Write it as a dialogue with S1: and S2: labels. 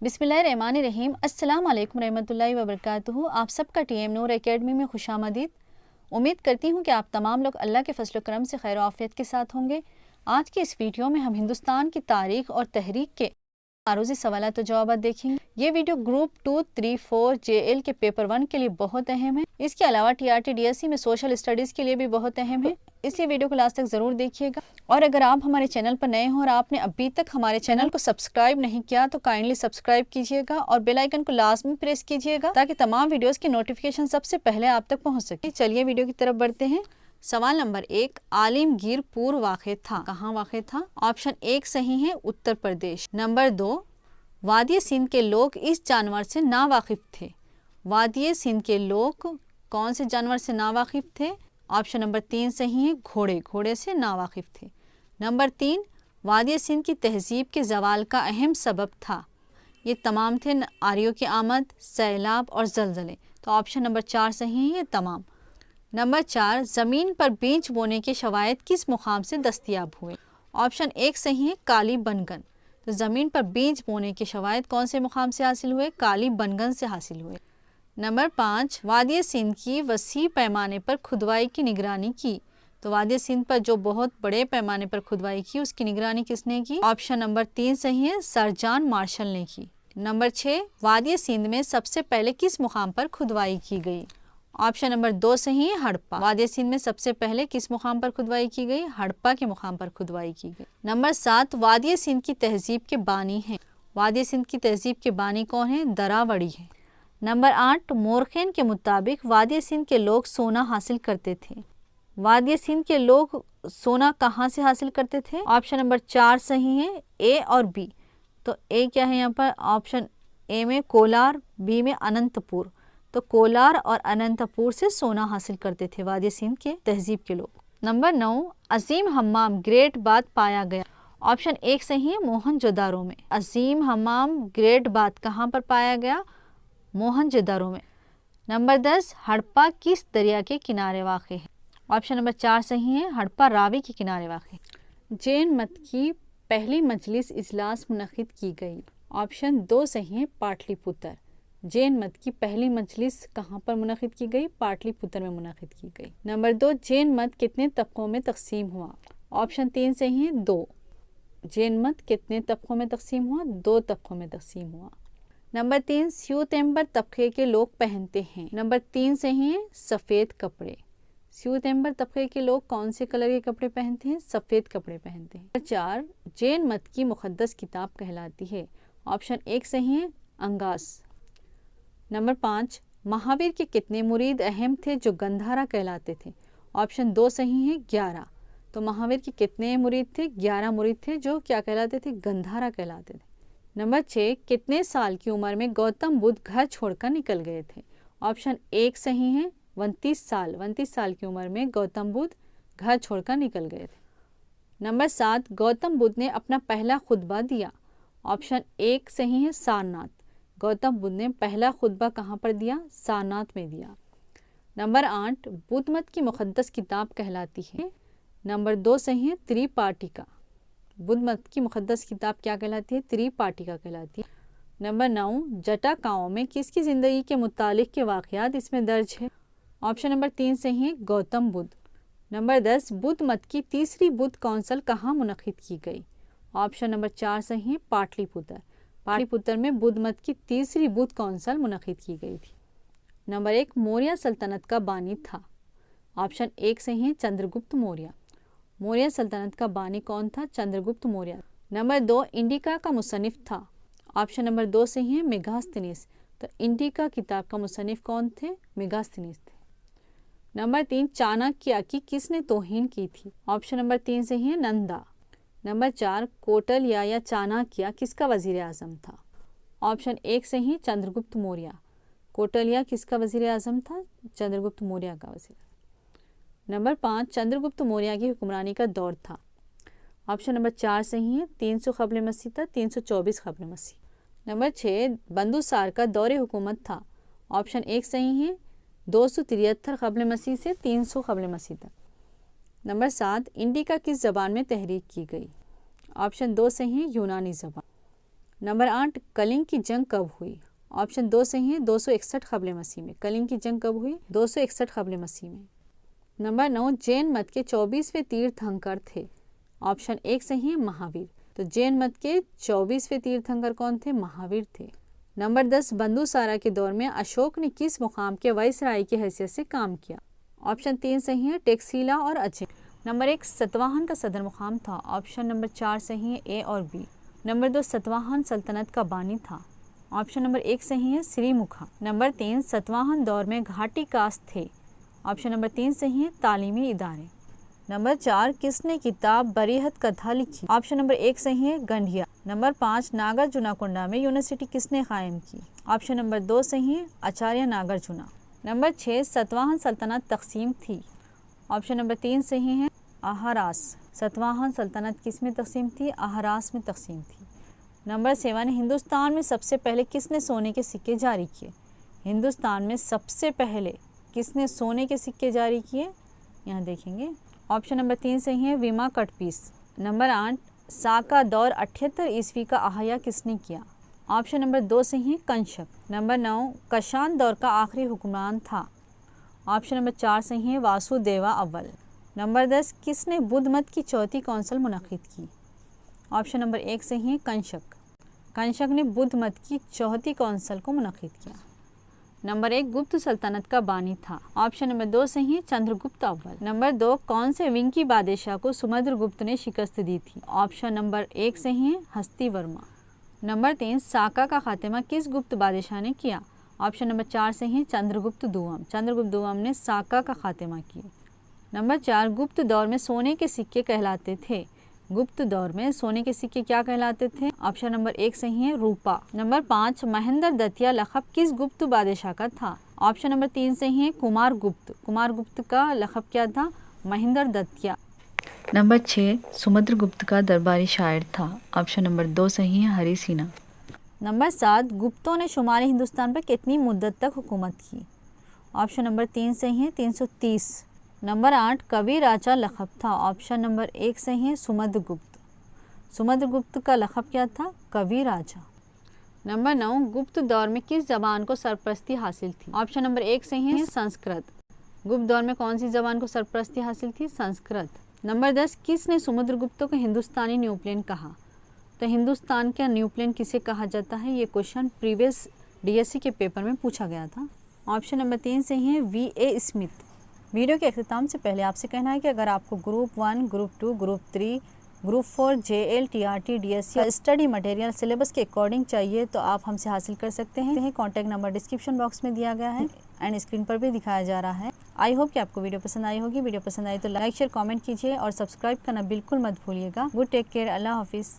S1: बिस्मिल्लाहिर्रहमानिर्रहीम। अस्सलाम वालेकुम रहमतुल्लाहि व बरकातुहू। आप सबका टीएम नूर एकेडमी में खुशामदीद। उम्मीद करती हूँ कि आप तमाम लोग अल्लाह के फजल करम से खैर आफियत के साथ होंगे। आज की इस वीडियो में हम हिंदुस्तान की तारीख और तहरीक के आरोज़ी सवालात और जवाब देखेंगे। ये वीडियो ग्रुप 2, 3, 4 JL के पेपर 1 के लिए बहुत अहम है। इसके अलावा TRT DSC में सोशल स्टडीज़ के लिए भी बहुत अहम है, इसलिए वीडियो को लास्ट तक ज़रूर देखिएगा। और अगर आप हमारे चैनल पर नए हो और आपने अभी तक हमारे चैनल को सब्सक्राइब नहीं किया तो काइंडली सब्सक्राइब कीजिएगा और बेल आइकन को लाजमी प्रेस कीजिएगा ताकि तमाम वीडियोस की नोटिफिकेशन सबसे पहले आप तक पहुंच सके। चलिए वीडियो की तरफ बढ़ते हैं। सवाल नंबर 1, आलिमगीर पूर्व वाक़ था, कहाँ वाक़ था? ऑप्शन 1 सही है, उत्तर प्रदेश। नंबर 2, वादी सिंध के लोग इस जानवर से ना वाकिफ थे। वादी सिंध के लोग कौन से जानवर से ना वाकिफ थे? ऑप्शन नंबर 3 सही है, घोड़े से ना वाकिफ थे। नंबर 3, वादी सिंध की तहजीब के ज़वाल का अहम सबब था। ये तमाम थे आरियों की आमद, सैलाब और ज़लज़ले। तो ऑप्शन नंबर 4 सही है, ये तमाम। नंबर 4, ज़मीन पर बीज बोने के शवायद किस मुकाम से दस्तयाब हुए? ऑप्शन 1 सही है, काली बनगन। तो ज़मीन पर बीज बोने के शवायद कौन से मुकाम से हासिल हुए? काली बनगन से हासिल हुए। नंबर 5, वादी सिंध की वसी पैमाने पर खुदवाई की निगरानी की। तो वादी सिंध पर जो बहुत बड़े पैमाने पर खुदवाई की उसकी निगरानी किसने की? ऑप्शन नंबर 3 सही है, सर जॉन मार्शल ने की। नंबर 6, वादी सिंध में सबसे पहले किस मुकाम पर खुदवाई की गई? ऑप्शन नंबर 2 सही है, हड़प्पा। वादी सिंध में सबसे पहले किस मुकाम पर खुदवाई की गई? हड़प्पा के मुकाम पर खुदवाई की गई। नंबर 7, वादी सिंध की तहजीब के बानी हैं। वादी सिंध की तहजीब के बानी कौन है? दरावड़ी है। नंबर 8, मोरखेन के मुताबिक वादी सिंध के लोग सोना हासिल करते थे। वादी सिंध के लोग सोना कहाँ से हासिल करते थे? ऑप्शन नंबर 4 सही है, ए और बी। तो ए क्या है यहाँ पर? ऑप्शन ए में कोलार, बी में अनंतपुर। तो कोलार और अनंतपुर से सोना हासिल करते थे वादी सिंध के तहजीब के लोग। नंबर 9, अजीम हम्माम ग्रेट बाथ पाया गया। ऑप्शन 1 सही है, मोहनजोदारो में। अजीम हम्माम ग्रेट बाथ कहाँ पर पाया गया? मोहनजोदारो में। नंबर 10, हड़प्पा किस दरिया के किनारे वाक़ है? ऑप्शन नंबर 4 सही है, हड़प्पा रावी के किनारे वाक़ है। जैन मत की पहली मजलिस इजलास मुनक़िद की गई। ऑप्शन 2 सही है, पाटलिपुत्र। जैन मत की पहली मजलिस कहाँ पर मुनक़िद की गई? पाटलिपुत्र में मुनक़िद की गई। नंबर 2, जैन मत कितने तबकों में तकसीम हुआ? ऑप्शन 3 सही है, 2। जैन मत कितने तबकों में तकसीम हुआ? 2 तबकों में तकसीम हुआ। नंबर 3, स्यूतेम्बर तबके के लोग पहनते हैं। नंबर 3 सही है, सफ़ेद कपड़े। स्यूतेम्बर तबके के लोग कौन से कलर के कपड़े पहनते हैं? सफ़ेद कपड़े पहनते हैं। नंबर 4, जैन मत की मुक़द्दस किताब कहलाती है। ऑप्शन 1 सही है, अंगास। नंबर 5, महावीर के कितने मुरीद अहम थे जो गंधारा कहलाते थे? ऑप्शन 2 सही है, 11। तो महावीर के कितने मुरीद थे? 11 मुरीद थे जो क्या कहलाते थे? गंधारा कहलाते थे। नंबर 6, कितने साल की उम्र में गौतम बुद्ध घर छोड़कर निकल गए थे? ऑप्शन 1 सही है, 29 साल। 29 साल की उम्र में गौतम बुद्ध घर छोड़कर निकल गए थे। नंबर 7, गौतम बुद्ध ने अपना पहला खुतबा दिया। ऑप्शन 1 सही है, सारनाथ। गौतम बुद्ध ने पहला खुतबा कहाँ पर दिया? सारनाथ में दिया। नंबर 8, बुद्ध मत की मुक़द्दस किताब कहलाती है। नंबर 2 सही है, त्रिपाटिका। बुद्ध मत की मुक़द्दस किताब क्या कहलाती है? त्रिपाटिका कहलाती है। नंबर 9, जटाकाओं में किसकी ज़िंदगी के मुतालिक के वाक़यात इसमें दर्ज है? ऑप्शन नंबर 3 सही है, गौतम बुद्ध। नंबर 10, बुद्ध मत की तीसरी बुद्ध कौंसल कहाँ मुनक़िद की गई? ऑप्शन नंबर 4 सही है, पाटलिपुत्र। पाटलिपुत्र में बुद्ध मत की तीसरी बुद्ध कौंसल मुनक़िद की गई थी। नंबर 1, मौर्य सल्तनत का बानी था। ऑप्शन 1 सही है, चंद्रगुप्त मौर्य। मौर्य सल्तनत का बानी कौन था? चंद्रगुप्त मौर्य। नंबर 2, इंडिका का मुसन्निफ था। ऑप्शन नंबर 2 सही है, मेगास्थनीस। तो इंडिका किताब का मुसन्निफ कौन थे? मेगास्थनीस थे। नंबर 3, चाणक्य की किसने तौहीन की थी? ऑप्शन नंबर 3 सही है, नंदा। नंबर 4, कोटलिया या चाणक्य किसका वजीर आज़म था? ऑप्शन 1 सही, चंद्रगुप्त मौर्य। कोटलिया किसका वजीर आज़म था? चंद्रगुप्त मौर्य का वजीर। नंबर 5, चंद्रगुप्त मौर्य की हुक्मरानी का दौर था। ऑप्शन नंबर 4 सही है, 300 क़ब्ल मसीह था, 324 क़ब्ल मसीह। नंबर 6, बंदुसार का दौरे हुकूमत था। ऑप्शन 1 सही है, 273 क़ब्ल मसीह से 300 क़ब्ल मसीह तक। नंबर 7, इंडिका किस ज़बान में तहरीक की गई? ऑप्शन 2 सही है, यूनानी ज़बान। नंबर 8, कलिंग की जंग कब हुई? ऑप्शन 2 सही है 261 कबल मसीह में। कलिंग की जंग कब हुई? 261 कबल मसीह में। नंबर 9, जैन मत के 24वें तीर्थंकर थे। ऑप्शन 1 सही है महावीर। तो जैन मत के 24वें तीर्थंकर कौन थे? महावीर थे। नंबर 10, बंदुसारा के दौर में अशोक ने किस मुकाम के वाइसराय की हैसियत से काम किया? ऑप्शन 3 सही है टेक्सीला और अजय। नंबर 1, सतवाहन का सदर मुकाम था। ऑप्शन नंबर 4 सही है ए और बी। नंबर 2, सतवाहन सल्तनत का बानी था। ऑप्शन नंबर 1 सही है श्रीमुखा। नंबर 3, सतवाहन दौर में घाटी कास्ट थे। ऑप्शन नंबर 3 सही है तालीमी इदारे। नंबर 4, किसने किताब बरीहत कथा लिखी? ऑप्शन नंबर 1 सही है गंढिया। नंबर 5, नागार्जुनकोंडा में यूनिवर्सिटी किसने कायम की? ऑप्शन नंबर 2 सही है आचार्य नागार्जुना। नंबर 6, सतवाहन सल्तनत तकसीम थी। ऑप्शन नंबर 3 सही है अहरास। सतवाहन सल्तनत किस में तकसीम थी? अहरास में तकसीम थी। नंबर 7, हिंदुस्तान में सबसे पहले किसने सोने के सिक्के जारी किए? हिंदुस्तान में सबसे पहले किसने सोने के सिक्के जारी किए? यहाँ देखेंगे। ऑप्शन नंबर 3 सही है वीमा कटपीस। नंबर 8, साका दौर 78 ईस्वी का अहया किसने किया? ऑप्शन नंबर 2 सही है कंशक। नंबर 9, कशान दौर का आखिरी हुक्मरान था। ऑप्शन नंबर 4 सही है वासुदेवा अव्वल। नंबर 10, किसने बुद्ध मत की चौथी कौंसिल मुनक्किद की? ऑप्शन नंबर 1 सही है कंशक। कंशक ने बुद्ध मत की चौथी कौंसिल को मुनक्किद किया। नंबर 1, गुप्त सल्तनत का बानी था। ऑप्शन नंबर 2 सही है चंद्रगुप्त अव्वल। नंबर 2, कौन से विंकी बादशाह को समुद्रगुप्त ने शिकस्त दी थी? ऑप्शन नंबर 1 सही है हस्तिवर्मा। नंबर 3, साका का खात्मा किस गुप्त बादशाह ने किया? ऑप्शन नंबर 4 सही है चंद्रगुप्त दुआम। चंद्रगुप्त दुआम ने साका का खात्मा किया। नंबर 4, गुप्त दौर में सोने के सिक्के कहलाते थे। गुप्त दौर में सोने के सिक्के क्या कहलाते थे? ऑप्शन नंबर 1 सही है रूपा। नंबर 5, महेंद्र दत्तिया लखब किस गुप्त बादशाह का था? ऑप्शन नंबर 3 सही है कुमार गुप्त। कुमार गुप्त का लखब क्या था? महेंद्र दत्तिया। नंबर 6, समुद्रगुप्त का दरबारी शायर था। ऑप्शन नंबर 2 सही है हरि सिन्हा। नंबर 7, गुप्तों ने शुमारी हिंदुस्तान पर कितनी मुद्दत तक हुकूमत की? ऑप्शन नंबर 3 सही है 330। नंबर 8, कवि राजा लखब था। ऑप्शन नंबर 1 सही है समुद्रगुप्त। समुद्रगुप्त का लखब क्या था? कवि राजा। नंबर 9, गुप्त दौर में किस जबान को सरपरस्ती हासिल थी? ऑप्शन नंबर 1 सही है संस्कृत। गुप्त दौर में कौन सी जबान को सरपरस्ती हासिल थी? संस्कृत। नंबर 10, किसने समुद्रगुप्त को हिंदुस्तानी न्यू प्लेन कहा? तो हिंदुस्तान का न्यू प्लेन किसे कहा जाता है? ये क्वेश्चन प्रीवियस DSC के पेपर में पूछा गया था। ऑप्शन नंबर 3 सही है VA स्मिथ। वीडियो के अख्ताम से पहले आपसे कहना है कि अगर आपको group 1, group 2, group 3, group 4, JL, TRT, DSC का स्टडी मटेरियल सिलेबस के अकॉर्डिंग चाहिए तो आप हमसे हासिल कर सकते हैं। कॉन्टैक्ट नंबर डिस्क्रिप्शन बॉक्स में दिया गया है एंड स्क्रीन पर भी दिखाया जा रहा है। आई होप कि आपको वीडियो पसंद आई होगी। वीडियो पसंद आई तो लाइक शेयर कमेंट कीजिए और सब्सक्राइब करना बिल्कुल मत भूलिएगा। Good take care. अल्लाह हाफिज़।